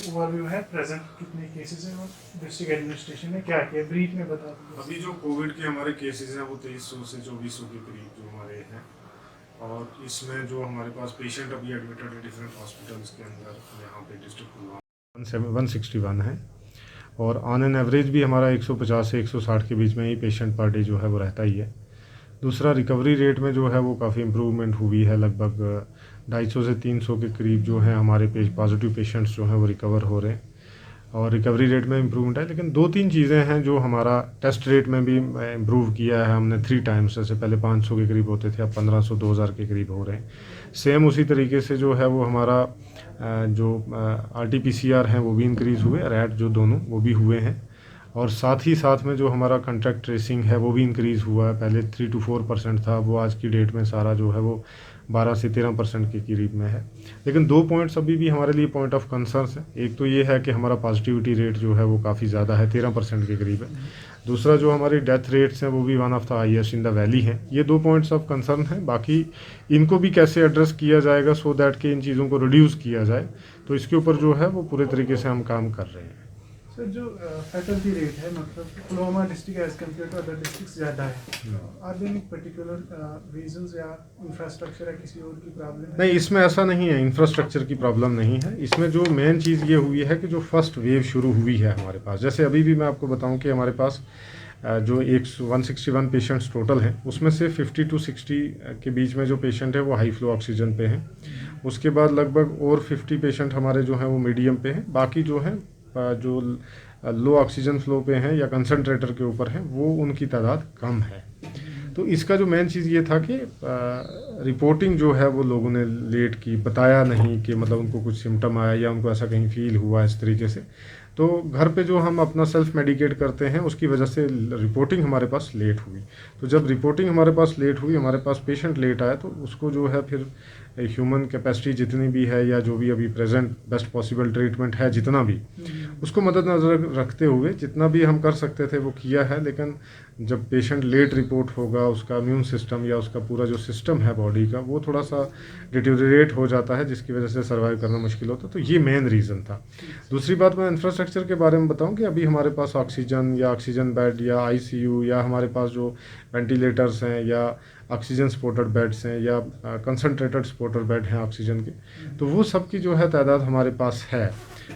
Overview है present कितने cases हैं और डिस्ट्रिक्ट एडमिनिस्ट्रेशन ने क्या किया ब्रीफ में बता दीजिए। अभी जो कोविड के हमारे केसेस हैं वो 2300 से 2400 के करीब जो हमारे हैं, और इसमें जो हमारे पास पेशेंट अभी एडमिटेड है डिफरेंट हॉस्पिटल्स के अंदर यहाँ पे डिस्ट्रिक्ट पुलवामा 161 है, और ऑन एन एवरेज भी हमारा 150 से 160 के बीच में ही पेशेंट पर डे जो है वो रहता ही है। दूसरा, रिकवरी रेट में जो है वो काफ़ी इम्प्रूवमेंट हुई है, लगभग 250 से 300 के करीब जो है हमारे पॉजिटिव पेशेंट्स जो हैं वो रिकवर हो रहे हैं, और रिकवरी रेट में इम्प्रूवमेंट है। लेकिन 2-3 चीज़ें हैं जो हमारा टेस्ट रेट में भी इम्प्रूव किया है हमने 3 टाइम्स, जैसे पहले 500 के करीब होते थे, अब 1500 2000 के करीब हो रहे हैं। सेम उसी तरीके से जो है वो हमारा जो RT-PCR हैं वो भी इंक्रीज़ हुए, रैट जो दोनों वो भी हुए हैं, और साथ ही साथ में जो हमारा कॉन्टैक्ट ट्रेसिंग है वो भी इंक्रीज़ हुआ है। पहले 3 to 4% था, वो आज की डेट में सारा जो है वो 12 से 13% के करीब में है। लेकिन 2 पॉइंट्स अभी भी हमारे लिए पॉइंट ऑफ कंसर्न है। एक तो ये है कि हमारा पॉजिटिविटी रेट जो है वो काफ़ी ज़्यादा है, 13% के करीब है। दूसरा, जो हमारी डेथ रेट्स हैं वो भी one of the highest in the valley हैं। ये 2 पॉइंट्स ऑफ कंसर्न हैं। बाकी इनको भी कैसे एड्रेस किया जाएगा सो दैट कि इन चीज़ों को रिड्यूस किया जाए, तो इसके ऊपर जो है वो पूरे तरीके से हम काम कर रहे हैं। सर जो फैकल्टी रेट है मतलब Pulwama district as compare to other district ज़्यादा है, are there any particular reasons या इंफ्रास्ट्रक्चर या किसी और की प्रॉब्लम है? नहीं, इसमें ऐसा नहीं है, इंफ्रास्ट्रक्चर की प्रॉब्लम नहीं है। इसमें जो मेन चीज़ ये हुई है कि जो फर्स्ट वेव शुरू हुई है हमारे पास, जैसे अभी भी मैं आपको बताऊं कि हमारे पास जो 161 पेशेंट्स टोटल हैं, उसमें से 50 to 60 के बीच में जो पेशेंट है वो हाई फ्लो ऑक्सीजन पे हैं। उसके बाद लगभग और 50 पेशेंट हमारे जो हैं वो मीडियम पे हैं। बाकी जो हैं जो लो ऑक्सीजन फ्लो पे हैं या कंसनट्रेटर के ऊपर हैं, वो उनकी तादाद कम है। तो इसका जो मेन चीज़ ये था कि रिपोर्टिंग जो है वो लोगों ने लेट की, बताया नहीं कि मतलब उनको कुछ सिम्टम आया या उनको ऐसा कहीं फील हुआ इस तरीके से। तो घर पे जो हम अपना सेल्फ मेडिकेट करते हैं उसकी वजह से रिपोर्टिंग हमारे पास लेट हुई। तो जब रिपोर्टिंग हमारे पास लेट हुई, हमारे पास पेशेंट लेट आया, तो उसको जो है फिर ह्यूमन कैपेसिटी जितनी भी है या जो भी अभी प्रेजेंट बेस्ट पॉसिबल ट्रीटमेंट है जितना भी, उसको मद्देनज़र रखते हुए जितना भी हम कर सकते थे वो किया है। लेकिन जब पेशेंट लेट रिपोर्ट होगा, उसका इम्यून सिस्टम या उसका पूरा जो सिस्टम है बॉडी का वो थोड़ा सा डिटेरियोरेट हो जाता है, जिसकी वजह से सर्वाइव करना मुश्किल होता है। तो ये मेन रीज़न था। दूसरी बात, मैं इंफ्रास्ट्रक्चर के बारे में बताऊं कि अभी हमारे पास ऑक्सीजन या ऑक्सीजन बेड या ICU या हमारे पास जो वेंटिलेटर्स हैं या ऑक्सीजन सपोर्टेड बेड्स हैं या कंसनट्रेटेड सपोर्टेड बेड हैं ऑक्सीजन के, तो वो सब की जो है तादाद हमारे पास है,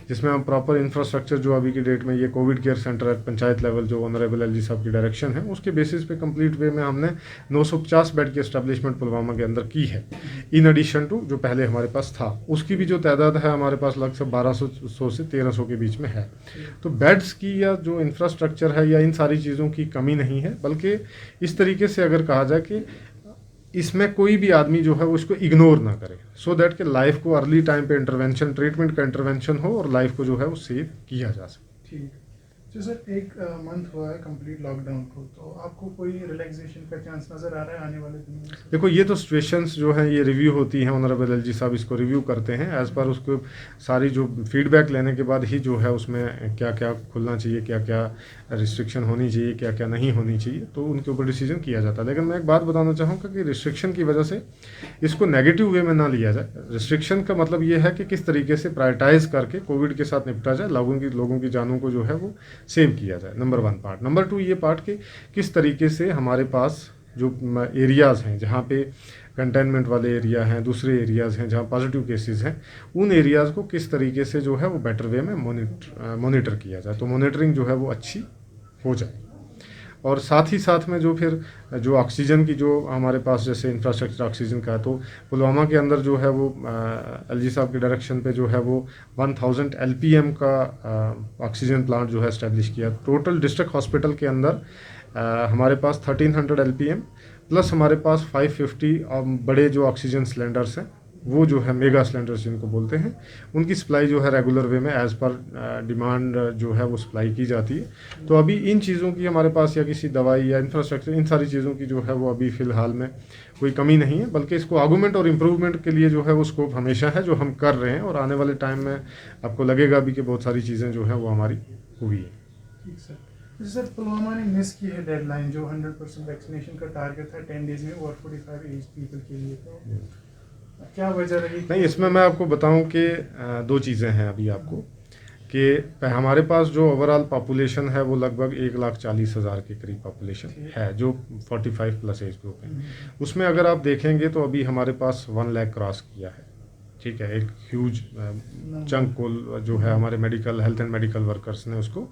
जिसमें हम प्रॉपर इंफ्रास्ट्रक्चर जो अभी की डेट में ये Covid care centre at panchayat level जो ऑनरेबल LG साहब की डायरेक्शन है उसके बेसिस पे कंप्लीट वे में हमने 950 बेड की एस्टेब्लिशमेंट पुलवामा के अंदर की है, इन एडिशन टू जो पहले हमारे पास था। उसकी भी जो तादाद है हमारे पास लगभग 1200 से 1300 के बीच में है। तो बेड्स की या जो इंफ्रास्ट्रक्चर है या इन सारी चीज़ों की कमी नहीं है, बल्कि इस तरीके से अगर कहा जाए कि इसमें कोई भी आदमी जो है वो इसको इग्नोर ना करे, सो दैट कि लाइफ को अर्ली टाइम पे इंटरवेंशन, ट्रीटमेंट का इंटरवेंशन हो और लाइफ को जो है वो सेव किया जा सके। ठीक है। तो सर एक मंथ हुआ है कंप्लीट लॉकडाउन को, तो आपको कोई रिलैक्सेशन का चांस नज़र आ रहा है आने वाले दिनों में? देखो, ये तो सिचुएशंस जो हैं ये रिव्यू होती हैं, ऑनरेबल LG साहब इसको रिव्यू करते हैं एज़ पर उसको सारी जो फीडबैक लेने के बाद ही जो है उसमें क्या क्या खुलना चाहिए, क्या क्या रिस्ट्रिक्शन होनी चाहिए, क्या क्या नहीं होनी चाहिए, तो उनके ऊपर डिसीजन किया जाता है। लेकिन मैं एक बात बताना चाहूँगा कि रिस्ट्रिक्शन की वजह से इसको नेगेटिव वे में ना लिया जाए। रिस्ट्रिक्शन का मतलब ये है कि किस तरीके से प्रायोरिटाइज करके कोविड के साथ निपटा जाए, लोगों की जानों को जो है वो सेव किया जाए, नंबर 1 पार्ट। नंबर 2 ये पार्ट कि किस तरीके से हमारे पास जो एरियाज़ हैं जहाँ पे कंटेनमेंट वाले एरिया हैं, दूसरे एरियाज़ हैं जहाँ पॉजिटिव केसेस हैं, उन एरियाज़ को किस तरीके से जो है वो बेटर वे में मॉनिटर किया जाए, तो मॉनिटरिंग जो है वो अच्छी हो जाए। और साथ ही साथ में जो फिर जो ऑक्सीजन की जो हमारे पास जैसे इंफ्रास्ट्रक्चर ऑक्सीजन का, तो पुलवामा के अंदर जो है वो LG साहब के डायरेक्शन पे जो है वो 1000 LPM का ऑक्सीजन प्लांट जो है इस्टेब्लिश किया। टोटल डिस्ट्रिक्ट हॉस्पिटल के अंदर हमारे पास 1300 LPM प्लस हमारे पास 550 बड़े जो ऑक्सीजन सिलेंडर्स हैं, वो जो है मेगा सिलेंडर्स जिनको बोलते हैं, उनकी सप्लाई जो है रेगुलर वे में एज़ पर डिमांड जो है वो सप्लाई की जाती है। तो अभी इन चीज़ों की हमारे पास या किसी दवाई या इंफ्रास्ट्रक्चर, इन सारी चीज़ों की जो है वो अभी फ़िलहाल में कोई कमी नहीं है, बल्कि इसको आर्गूमेंट और इम्प्रूवमेंट के लिए जो है वो स्कोप हमेशा है, जो हम कर रहे हैं, और आने वाले टाइम में आपको लगेगा भी कि बहुत सारी चीज़ें जो हैं वो हमारी हुई है। ठीक सर। सर पुलवामा ने मिस की है डेडलाइन, जो 100% वैक्सीनेशन का टारगेट था 10 डेज में और 45 एज पीपल के लिए, तो क्या वजह रही? नहीं, इसमें मैं आपको बताऊं कि 2 चीज़ें हैं अभी आपको कि हमारे पास जो ओवरऑल पॉपुलेशन है वो लगभग 1,40,000 के करीब पॉपुलेशन है जो 45 प्लस एज ग्रुप है। उसमें अगर आप देखेंगे तो अभी हमारे पास 1 लाख क्रॉस किया है, ठीक है। एक ह्यूज चंक को जो है हमारे medical health and medical workers ने उसको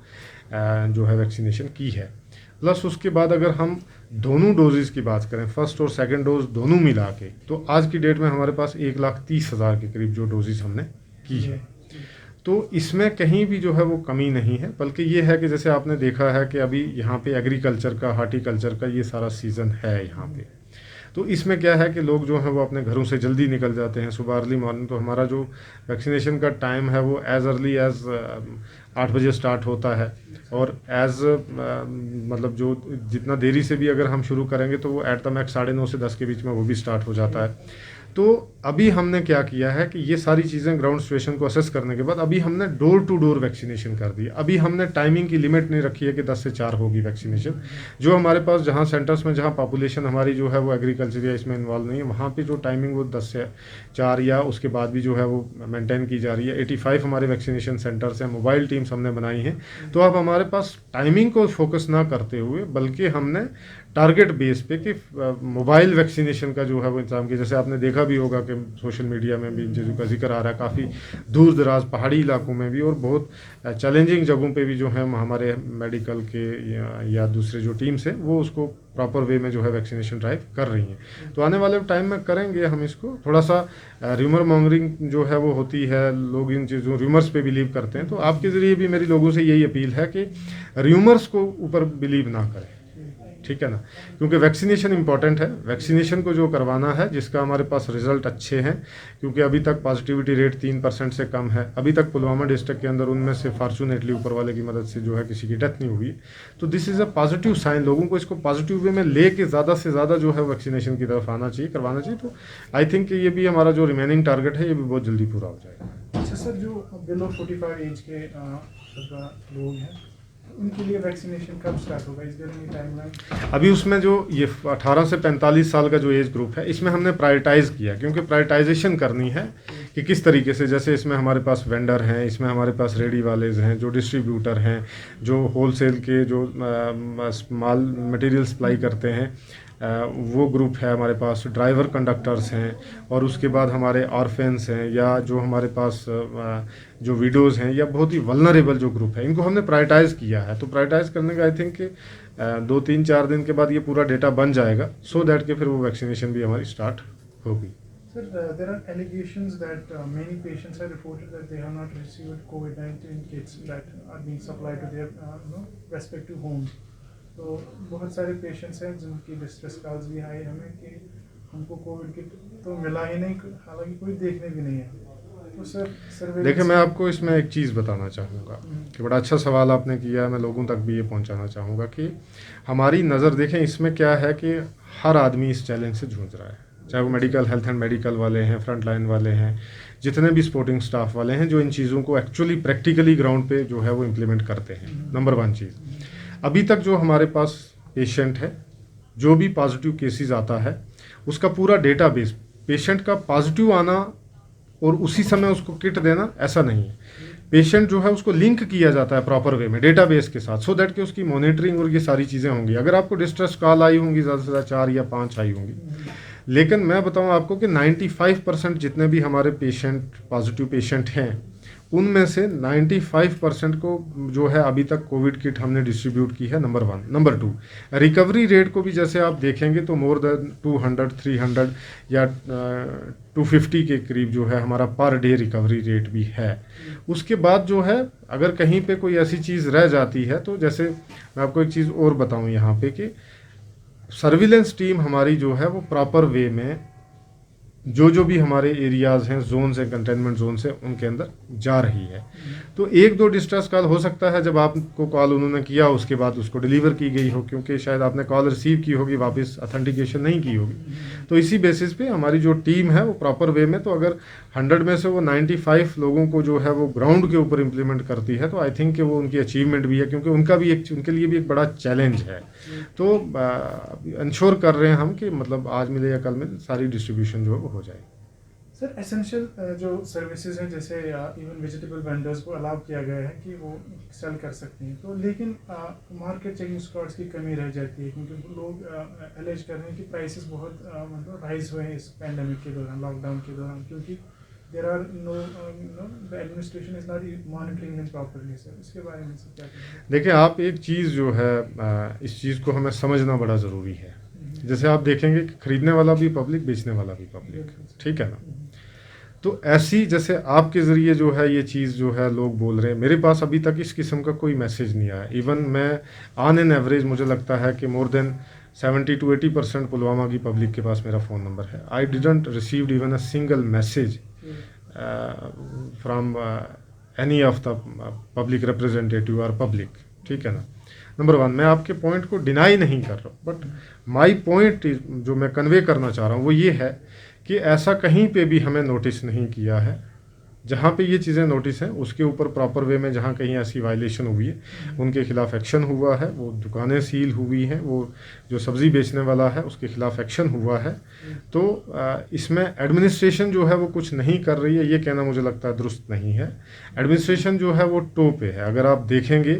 जो है वैक्सीनेशन की है। प्लस उसके बाद अगर हम दोनों डोजेज़ की बात करें, फर्स्ट और सेकंड डोज दोनों मिला के, तो आज की डेट में हमारे पास 1,30,000 के करीब जो डोजेज़ हमने की है। तो इसमें कहीं भी जो है वो कमी नहीं है, बल्कि ये है कि जैसे आपने देखा है कि अभी यहाँ पे एग्रीकल्चर का, हार्टिकल्चर का ये सारा सीज़न है यहाँ पे। तो इसमें क्या है कि लोग जो हैं वो अपने घरों से जल्दी निकल जाते हैं सुबह अर्ली मॉर्निंग। तो हमारा जो वैक्सीनेशन का टाइम है वो एज़ अर्ली एज़ 8 बजे स्टार्ट होता है, और एज़ मतलब जो जितना देरी से भी अगर हम शुरू करेंगे तो वो एट द मैक्स 9:30 से 10 के बीच में वो भी स्टार्ट हो जाता है। तो अभी हमने क्या किया है कि ये सारी चीज़ें ग्राउंड सिचुएशन को असेस करने के बाद अभी हमने डोर टू डोर वैक्सीनेशन कर दी। अभी हमने टाइमिंग की लिमिट नहीं रखी है कि 10 से 4 होगी वैक्सीनेशन। जो हमारे पास जहाँ सेंटर्स में जहाँ पॉपुलेशन हमारी जो है वो एग्रीकल्चर या इसमें इन्वॉल्व नहीं है, वहाँ पे जो टाइमिंग वो 10 से 4 या उसके बाद भी जो है वो मेंटेन की जा रही है। 85 हमारे वैक्सीनेशन सेंटर्स हैं, मोबाइल टीम्स हमने बनाई हैं। तो अब हमारे पास टाइमिंग को फोकस ना करते हुए बल्कि हमने टारगेट बेस पे कि मोबाइल वैक्सीनेशन का जो है वो इंतजाम किया। जैसे आपने देखा भी होगा कि सोशल मीडिया में भी इन चीज़ों का जिक्र आ रहा है, काफ़ी दूर दराज पहाड़ी इलाकों में भी और बहुत चैलेंजिंग जगहों पे भी जो है हमारे मेडिकल के या दूसरे जो टीम्स हैं वो उसको प्रॉपर वे में जो है वैक्सीनेशन ड्राइव कर रही हैं। तो आने वाले टाइम में करेंगे हम इसको। थोड़ा सा र्यूमर मॉन्गरिंग जो है वो होती है, लोग इन चीज़ों र्यूमर्स पे बिलीव करते हैं। तो आपके ज़रिए भी मेरी लोगों से यही अपील है कि र्यूमर्स को ऊपर बिलीव ना करें, ठीक है ना, क्योंकि वैक्सीनेशन इंपॉर्टेंट है। वैक्सीनेशन को जो करवाना है, जिसका हमारे पास रिजल्ट अच्छे हैं, क्योंकि अभी तक पॉजिटिविटी रेट 3% से कम है। अभी तक पुलवामा डिस्ट्रिक्ट के अंदर उनमें से फॉर्चुनेटली ऊपर वाले की मदद से जो है किसी की डेथ नहीं हुई। तो this is a positive sign. लोगों को इसको पॉजिटिव वे में ले के ज़्यादा से ज़्यादा जो है वैक्सीनेशन की तरफ आना चाहिए, करवाना चाहिए। तो आई थिंक ये भी हमारा जो रिमेनिंग टारगेट है ये भी बहुत जल्दी पूरा हो जाएगा। अच्छा सर, जो बिलो 45 एज के लोग हैं उनके लिए वैक्सीनेशन कब स्टार्ट होगा? इस एनी टाइमलाइन? अभी उसमें जो ये 18 से 45 साल का जो एज ग्रुप है, इसमें हमने प्रायोरिटाइज़ किया, क्योंकि प्रायोरिटाइजेशन करनी है कि किस तरीके से, जैसे इसमें हमारे पास वेंडर हैं, इसमें हमारे पास रेडी वाले हैं, जो डिस्ट्रीब्यूटर हैं, जो होलसेल के जो माल मटेरियल सप्लाई करते हैं, वो ग्रुप है हमारे पास। ड्राइवर कंडक्टर्स हैं, और उसके बाद हमारे ऑर्फेन्स हैं, या जो हमारे पास जो विडोज़ हैं, या बहुत ही वल्नरेबल जो ग्रुप है, इनको हमने प्रायोरिटाइज़ किया है। तो प्रायोरिटाइज़ करने का आई थिंक कि 2-3-4 दिन के बाद ये पूरा डेटा बन जाएगा, सो दैट कि फिर वो वैक्सीनेशन भी हमारी स्टार्ट होगी। Sir, there are allegations that many patients have reported that they have not received COVID-19 kits that are being supplied to their respective homes. तो बहुत सारे पेशेंट्स हैं जिनकी डिस्ट्रेस कॉल्स भी आई हमें कि हमको कोविड किट तो मिला ही नहीं, हालांकि कोई देखने भी नहीं है। तो सर देखिए, मैं आपको इसमें एक चीज़ बताना चाहूँगा कि बड़ा अच्छा सवाल आपने किया। मैं लोगों तक भी ये पहुँचाना चाहूँगा कि हमारी नज़र देखें, इसमें क्या है कि हर आदमी इस चैलेंज से जूझ रहा है, चाहे वो मेडिकल हेल्थ एंड मेडिकल वाले हैं, फ्रंट लाइन वाले हैं, जितने भी स्पोर्टिंग स्टाफ वाले हैं, जो इन चीज़ों को एक्चुअली प्रैक्टिकली ग्राउंड पे जो है वो इम्प्लीमेंट करते हैं। नंबर 1 चीज़, अभी तक जो हमारे पास पेशेंट है, जो भी पॉजिटिव केसेस आता है, उसका पूरा डेटाबेस, पेशेंट का पॉजिटिव आना और उसी समय उसको किट देना, ऐसा नहीं है। पेशेंट जो है उसको लिंक किया जाता है प्रॉपर वे में डेटाबेस के साथ, सो दैट कि उसकी मॉनिटरिंग और ये सारी चीज़ें होंगी। अगर आपको डिस्ट्रेस कॉल आई होंगी, ज़्यादा से ज़्यादा 4 या 5 आई होंगी, लेकिन मैं बताऊं आपको कि 95% जितने भी हमारे पेशेंट पॉजिटिव पेशेंट हैं, उनमें से 95% को जो है अभी तक कोविड किट हमने डिस्ट्रीब्यूट की है, नंबर 1। नंबर 2, रिकवरी रेट को भी जैसे आप देखेंगे तो मोर देन 200, 300 या 250 के करीब जो है हमारा पर डे रिकवरी रेट भी है। उसके बाद जो है अगर कहीं पे कोई ऐसी चीज़ रह जाती है, तो जैसे मैं आपको एक चीज़ और बताऊं यहाँ पे कि सर्विलेंस टीम हमारी जो है वो प्रॉपर वे में जो भी हमारे एरियाज़ हैं, जोन्स हैं, कंटेनमेंट जोन से उनके अंदर जा रही है। तो 1-2 डिस्ट्रेस कॉल हो सकता है जब आपको कॉल उन्होंने किया उसके बाद उसको डिलीवर की गई हो, क्योंकि शायद आपने कॉल रिसीव की होगी, वापस अथेंटिकेशन नहीं की होगी। तो इसी बेसिस पे हमारी जो टीम है वो प्रॉपर वे में, तो अगर 100 में से वो 95 लोगों को जो है वो ग्राउंड के ऊपर इम्प्लीमेंट करती है, तो आई थिंक कि वो उनकी अचीवमेंट भी है, क्योंकि उनके लिए भी एक बड़ा चैलेंज है। तो इंश्योर कर रहे हैं हम कि मतलब आज मिले या कल मिले सारी डिस्ट्रीब्यूशन जो है वो हो जाए। सर एसेंशियल जो सर्विसेज हैं जैसे इवन वेजिटेबल वेंडर्स को अलाउ किया गया है कि वो सेल कर सकते हैं, तो लेकिन मार्केट चेकिंग स्क्वाड्स की कमी रह जाती है क्योंकि लोग एलेज कर रहे हैं कि प्राइसेस बहुत मतलब राइज हुए हैं इस पैंडेमिक के दौरान, लॉकडाउन के दौरान, क्योंकि there are no the administration is not monitoring them properly. Sir इसके बारे में सर क्या कहेंगे? देखिए, आप एक चीज़ जो है इस चीज़ को हमें समझना बड़ा ज़रूरी है। जैसे आप देखेंगे कि खरीदने वाला भी पब्लिक, बेचने वाला भी पब्लिक, ठीक है ना। तो ऐसी जैसे आपके ज़रिए जो है ये चीज़ जो है लोग बोल रहे हैं, मेरे पास अभी तक इस किस्म का कोई मैसेज नहीं आया। इवन मैं ऑन एन एवरेज मुझे लगता है कि मोर देन 70 to 80% पुलवामा की पब्लिक के पास मेरा फ़ोन नंबर है। I didn't received even a single message from any of the public representative और पब्लिक, ठीक है ना। नंबर वन, मैं आपके पॉइंट को डिनाई नहीं कर रहा हूँ, बट माई पॉइंट जो मैं कन्वे करना चाह रहा हूँ वो ये है कि ऐसा कहीं पे भी हमें नोटिस नहीं किया है। जहाँ पे ये चीज़ें नोटिस हैं उसके ऊपर प्रॉपर वे में जहाँ कहीं ऐसी वायलेशन हुई है उनके खिलाफ एक्शन हुआ है। वो दुकानें सील हुई हैं, वो जो सब्ज़ी बेचने वाला है उसके खिलाफ एक्शन हुआ है। तो इसमें एडमिनिस्ट्रेशन जो है वो कुछ नहीं कर रही है, ये कहना मुझे लगता है दुरुस्त नहीं है। एडमिनिस्ट्रेशन जो है वो टो पे है। अगर आप देखेंगे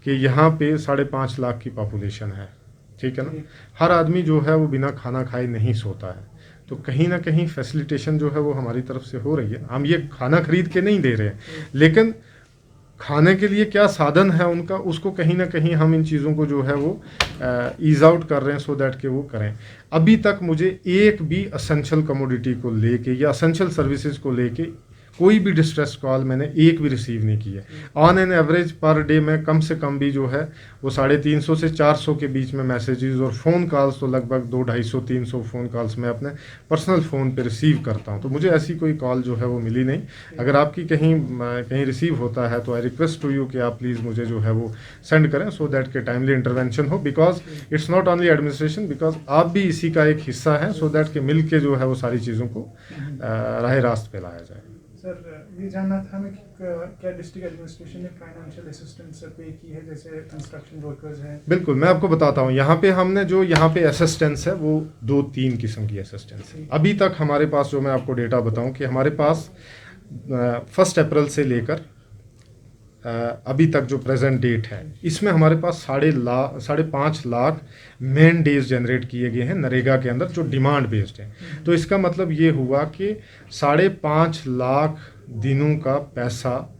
कि यहाँ पे 5.5 लाख की पॉपुलेशन है, ठीक है ना। हर आदमी जो है वो बिना खाना खाए नहीं सोता है, तो कहीं ना कहीं फैसिलिटेशन जो है वो हमारी तरफ से हो रही है। हम ये खाना खरीद के नहीं दे रहे हैं, लेकिन खाने के लिए क्या साधन है उनका, उसको कहीं ना कहीं हम इन चीज़ों को जो है वो ईज आउट कर रहे हैं सो दैट कि वो करें। अभी तक मुझे एक भी असेंशियल कमोडिटी को लेके या असेंशियल सर्विसेज को लेके कोई भी डिस्ट्रेस कॉल मैंने एक भी रिसीव नहीं की है। On an average per day में कम से कम भी जो है वो 350 से 400 के बीच में मैसेजेस और फ़ोन कॉल्स तो लगभग 200-250-300 फ़ोन कॉल्स मैं अपने पर्सनल फ़ोन पे रिसीव करता हूं। तो मुझे ऐसी कोई कॉल जो है वो मिली नहीं। अगर आपकी कहीं रिसीव होता है तो आई रिक्वेस्ट टू यू कि आप प्लीज़ मुझे जो है वो सेंड करें सो दैट के टाइमली इंटरवेंशन हो, because it's not only administration, because आप भी इसी का एक हिस्सा है, सो दैट के मिल के जो है वो सारी चीज़ों को राह रास्त पे लाया जाए। सर ये जानना था हमें कि क्या डिस्ट्रिक्ट एडमिनिस्ट्रेशन ने फाइनेंशियल असिस्टेंस पे की है, जैसे कंस्ट्रक्शन वर्कर्स हैं? बिल्कुल, मैं आपको बताता हूँ। यहाँ पे हमने जो यहाँ पे असिस्टेंस है वो 2-3 किस्म की असिस्टेंस है। अभी तक हमारे पास जो मैं आपको डेटा बताऊँ कि हमारे पास 1 अप्रैल से लेकर अभी तक जो प्रेजेंट डेट है इसमें हमारे पास 5.5 लाख मेन डेज जनरेट किए गए हैं नरेगा के अंदर, जो डिमांड बेस्ड है। तो इसका मतलब ये हुआ कि 5.5 लाख दिनों का पैसा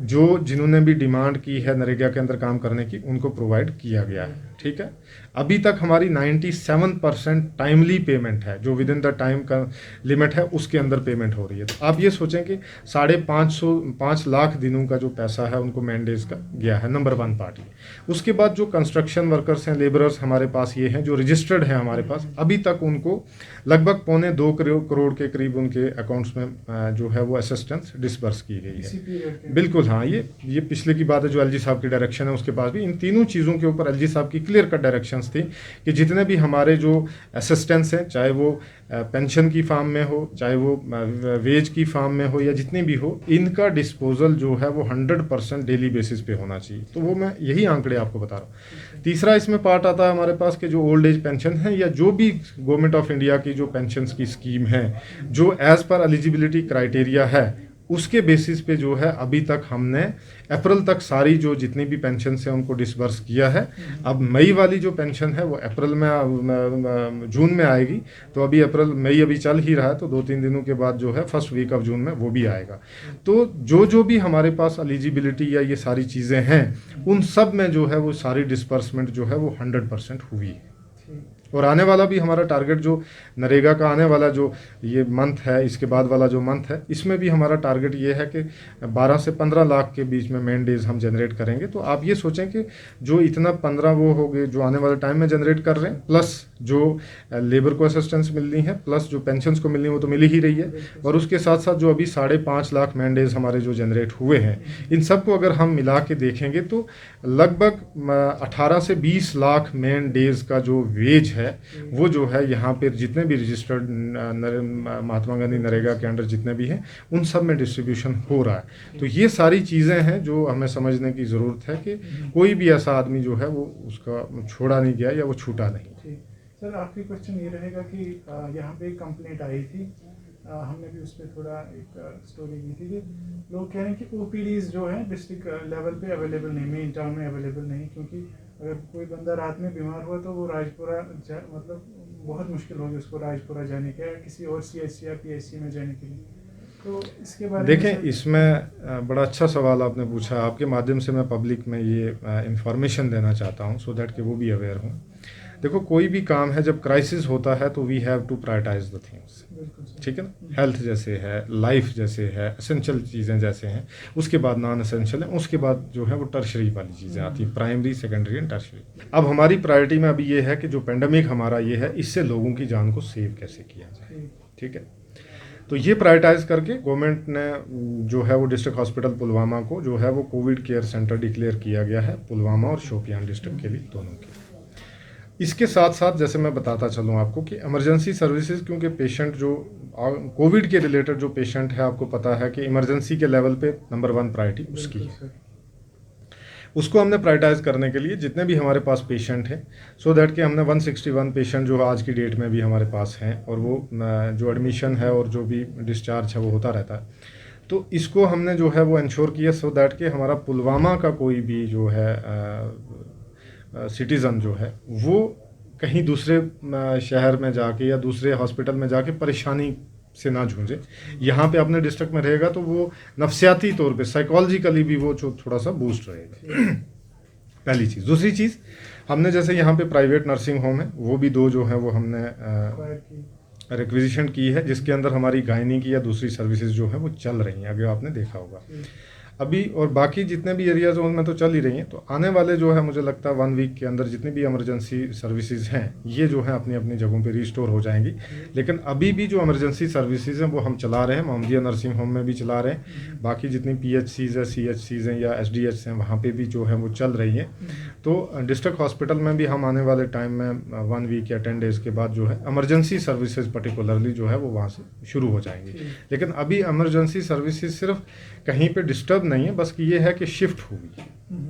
जो जिन्होंने भी डिमांड की है नरेगा के अंदर काम करने की, उनको प्रोवाइड किया गया है, ठीक है। अभी तक हमारी 97% टाइमली पेमेंट है, जो विद इन द टाइम का लिमिट है उसके अंदर पेमेंट हो रही है। तो आप ये सोचें कि 5.5 लाख दिनों का जो पैसा है उनको मैंडेज का गया है, नंबर 1 पार्टी। उसके बाद जो कंस्ट्रक्शन वर्कर्स हैं, लेबरर्स हमारे पास ये हैं जो रजिस्टर्ड हैं हमारे पास, अभी तक उनको लगभग 2.25 करोड़ के करीब उनके अकाउंट्स में जो है वो असिस्टेंस डिसबर्स की गई है। बिल्कुल हाँ, ये पिछले की बात है जो एलजी साहब की डायरेक्शन है उसके पास भी इन तीनों चीज़ों के ऊपर एलजी साहब की क्लियर कट डायरेक्शंस थी कि जितने भी हमारे जो असिस्टेंट्स हैं, चाहे वो पेंशन की फॉर्म में हो, चाहे वो वेज की फॉर्म में हो या जितनी भी हो, इनका डिस्पोजल जो है वो 100% डेली बेसिस पे होना चाहिए। तो वो मैं यही आंकड़े आपको बता रहा हूँ। तीसरा इसमें पार्ट आता है हमारे पास कि जो ओल्ड एज पेंशन है या जो भी गवर्नमेंट ऑफ इंडिया की जो पेंशन की स्कीम है, जो एज पर एलिजिबिलिटी क्राइटेरिया है, उसके बेसिस पे जो है अभी तक हमने अप्रैल तक सारी जो जितनी भी पेंशन है उनको डिसबर्स किया है। अब मई वाली जो पेंशन है वो अप्रैल में जून में आएगी, तो अभी मई अभी चल ही रहा है, तो 2-3 दिनों के बाद जो है फर्स्ट वीक ऑफ जून में वो भी आएगा। तो जो भी हमारे पास एलिजिबिलिटी या ये सारी चीज़ें हैं उन सब में जो है वो सारी डिस्बर्समेंट जो है वो 100% हुई है। और आने वाला भी हमारा टारगेट जो नरेगा का आने वाला जो ये मंथ है, इसके बाद वाला जो मंथ है, इसमें भी हमारा टारगेट ये है कि 12 से 15 लाख के बीच में मेन डेज हम जनरेट करेंगे। तो आप ये सोचें कि जो इतना 15 वो हो गए जो आने वाले टाइम में जनरेट कर रहे हैं, प्लस जो लेबर को असिस्टेंस मिलनी है, प्लस जो पेंशन्स को मिलनी है वो तो मिल ही रही है, और उसके साथ साथ जो अभी 5.5 लाख मेन डेज हमारे जो जनरेट हुए हैं, इन सब को अगर हम मिला के देखेंगे तो लगभग 18 से 20 लाख मेन डेज का जो वेज है वो जो है यहाँ पे जितने भी रजिस्टर्ड महात्मा गांधी नरेगा के अंडर जितने भी हैं उन सब में डिस्ट्रीब्यूशन हो रहा है। तो ये सारी चीज़ें हैं जो हमें समझने की ज़रूरत है कि कोई भी ऐसा आदमी जो है वो उसका छोड़ा नहीं गया या वो छूटा नहीं। सर आखिरी क्वेश्चन ये रहेगा कि यहाँ पे एक कंप्लेंट आई थी हमने भी उस पर थोड़ा एक स्टोरी की थी कि लोग कह रहे हैं कि OPDs जो है डिस्ट्रिक्ट लेवल पे अवेलेबल नहीं, मेन टाउन में अवेलेबल नहीं, क्योंकि अगर कोई बंदा रात में बीमार हुआ तो वो राजपुरा मतलब बहुत मुश्किल होगी उसको राजपुरा जाने के या किसी और CHC या PHC में जाने के लिए। तो इसके बारे में देखें, इसमें बड़ा अच्छा सवाल आपने पूछा। आपके माध्यम से मैं पब्लिक में ये इंफॉर्मेशन देना चाहता हूँ सो दैट कि वो भी अवेयर हों। देखो, कोई भी काम है जब क्राइसिस होता है तो we have to prioritise the things, ठीक है ना। हेल्थ जैसे है, लाइफ जैसे है, एसेंशियल चीज़ें जैसे हैं, उसके बाद नॉन एसेंशियल है, उसके बाद जो है वो टर्शरी वाली चीज़ें आती हैं, प्राइमरी, सेकेंडरी एंड टर्शरी। अब हमारी प्रायोरिटी में अभी ये है कि जो पेंडेमिक हमारा ये है, इससे लोगों की जान को सेव कैसे किया जाए, ठीक है। तो ये प्रायोरिटाइज करके गवर्नमेंट ने जो है वो डिस्ट्रिक्ट हॉस्पिटल पुलवामा को जो है वो कोविड केयर सेंटर डिक्लेयर किया गया है, पुलवामा और शोपियान डिस्ट्रिक्ट के लिए, दोनों के। इसके साथ साथ जैसे मैं बताता चलूँ आपको कि इमरजेंसी सर्विसेज, क्योंकि पेशेंट जो कोविड के रिलेटेड जो पेशेंट है, आपको पता है कि इमरजेंसी के लेवल पे नंबर 1 प्रायोरिटी उसकी है। उसको हमने प्रायोरिटाइज करने के लिए जितने भी हमारे पास पेशेंट हैं, सो दैट कि हमने 161 पेशेंट जो आज की डेट में भी हमारे पास हैं, और वो जो एडमिशन है और जो भी डिस्चार्ज है वो होता रहता है, तो इसको हमने जो है वो इंश्योर किया सो दैट कि हमारा पुलवामा का कोई भी जो है सिटीज़न जो है वो कहीं दूसरे शहर में जाके या दूसरे हॉस्पिटल में जाके परेशानी से ना जूझे। यहाँ पे अपने डिस्ट्रिक्ट में रहेगा तो वो नफसियाती तौर पे, साइकोलॉजिकली भी वो थोड़ा सा बूस्ट रहेगा। पहली चीज़। दूसरी चीज़, हमने जैसे यहाँ पे प्राइवेट नर्सिंग होम है, वो भी 2 जो है वो हमने रिक्विजिशन की है, जिसके अंदर हमारी गायनी की या दूसरी सर्विसेज जो है वो चल रही हैं, अगर आपने देखा होगा अभी। और बाकी जितने भी एरियाज हैं उनमें तो चल ही रही हैं। तो आने वाले जो है मुझे लगता है 1 वीक के अंदर जितनी भी इमरजेंसी सर्विसेज हैं ये जो है अपनी अपनी जगहों पे रिस्टोर हो जाएंगी। लेकिन अभी भी जो इमरजेंसी सर्विसेज हैं वो हम चला रहे हैं, मोहम्मदिया नर्सिंग होम में भी चला रहे हैं, बाकी जितनी PHCs है, CHCs हैं या SDHs हैं वहाँ पर भी जो है वो चल रही हैं। तो डिस्ट्रिक्ट हॉस्पिटल में भी हम आने वाले टाइम में 1 वीक या 10 डेज़ के बाद जो है इमरजेंसी सर्विसेज पर्टिकुलरली जो है वो वहाँ से शुरू हो जाएंगी। लेकिन अभी इमरजेंसी सर्विसेज सिर्फ कहीं पे डिस्टर्ब नहीं है, बस कि ये है कि शिफ्ट हुई है।